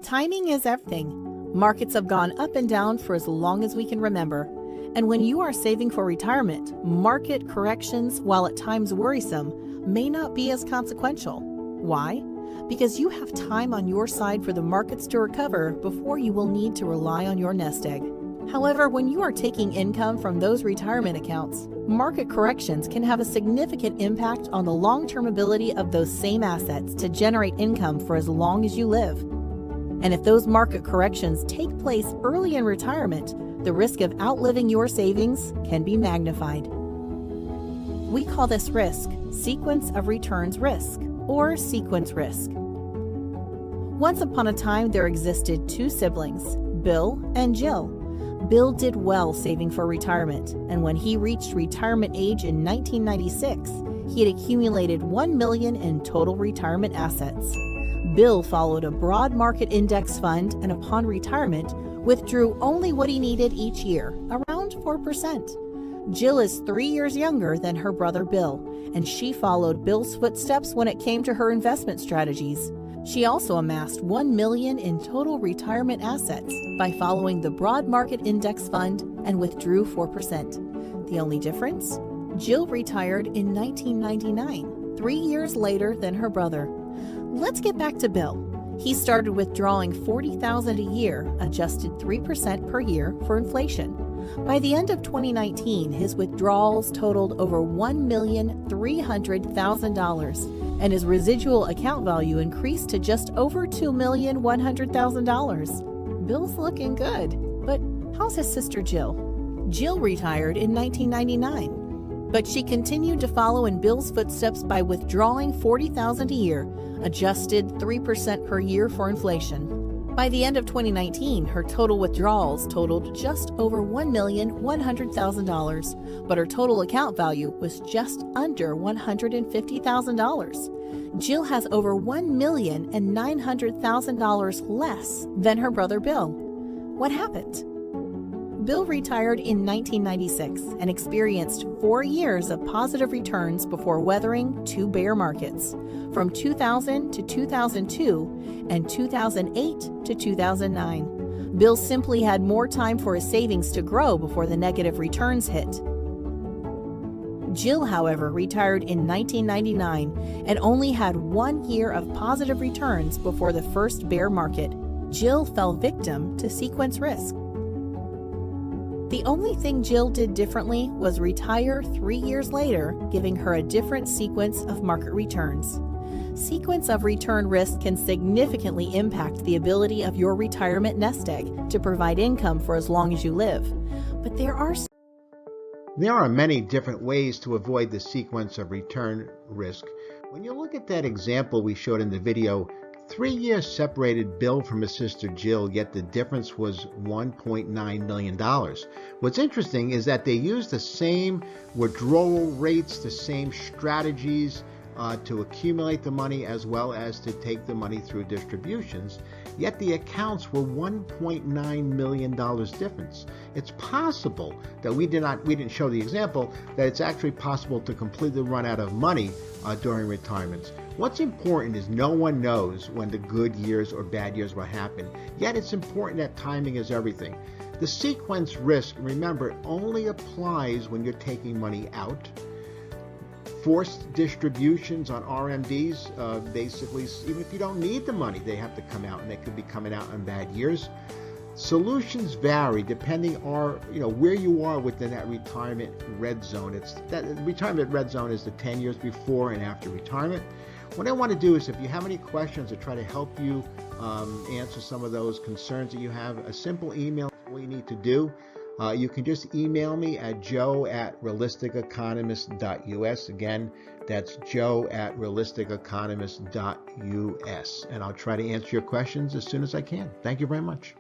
Timing is everything. Markets have gone up and down for as long as we can remember. And when you are saving for retirement, market corrections, while at times worrisome, may not be as consequential. Why? Because you have time on your side for the markets to recover before you will need to rely on your nest egg. However, when you are taking income from those retirement accounts, market corrections can have a significant impact on the long-term ability of those same assets to generate income for as long as you live. And if those market corrections take place early in retirement, the risk of outliving your savings can be magnified. We call this risk sequence of returns risk, or sequence risk. Once upon a time, there existed two siblings, Bill and Jill. Bill did well saving for retirement, and when he reached retirement age in 1996, he had accumulated $1 million in total retirement assets. Bill followed a broad market index fund and upon retirement withdrew only what he needed each year, around 4%. Jill is 3 years younger than her brother Bill, and she followed Bill's footsteps when it came to her investment strategies. She also amassed $1 million in total retirement assets by following the broad market index fund and withdrew 4%. The only difference? Jill retired in 1999, 3 years later than her brother. Let's get back to Bill. He started withdrawing $40,000 a year, adjusted 3% per year for inflation. By the end of 2019, his withdrawals totaled over $1,300,000, and his residual account value increased to just over $2,100,000. Bill's looking good, but how's his sister Jill? Jill retired in 1999, but she continued to follow in Bill's footsteps by withdrawing $40,000 a year, adjusted 3% per year for inflation. By the end of 2019, her total withdrawals totaled just over $1,100,000, but her total account value was just under $150,000. Jill has over $1,900,000 less than her brother Bill. What happened? Bill retired in 1996 and experienced 4 years of positive returns before weathering two bear markets, from 2000 to 2002 and 2008 to 2009. Bill simply had more time for his savings to grow before the negative returns hit. Jill, however, retired in 1999 and only had 1 year of positive returns before the first bear market. Jill fell victim to sequence risk. The only thing Jill did differently was retire 3 years later, giving her a different sequence of market returns. Sequence of return risk can significantly impact the ability of your retirement nest egg to provide income for as long as you live. But there are many different ways to avoid the sequence of return risk. When you look at that example we showed in the video, 3 years separated Bill from his sister Jill, yet the difference was $1.9 million. What's interesting is that they used the same withdrawal rates, the same strategies to accumulate the money as well as to take the money through distributions, yet the accounts were $1.9 million difference. It's possible that we didn't show the example, that it's actually possible to completely run out of money during retirements. What's important is no one knows when the good years or bad years will happen, yet it's important that timing is everything. The sequence risk, remember, only applies when you're taking money out. Forced distributions on RMDs, basically, even if you don't need the money, they have to come out, and they could be coming out in bad years. Solutions vary depending on where you are within that retirement red zone. That retirement red zone is the 10 years before and after retirement. What I want to do is, if you have any questions, to try to help you answer some of those concerns that you have, a simple email is all you need to do. You can just email me at joe@realisticeconomist.us. Again, that's joe@realisticeconomist.us. And I'll try to answer your questions as soon as I can. Thank you very much.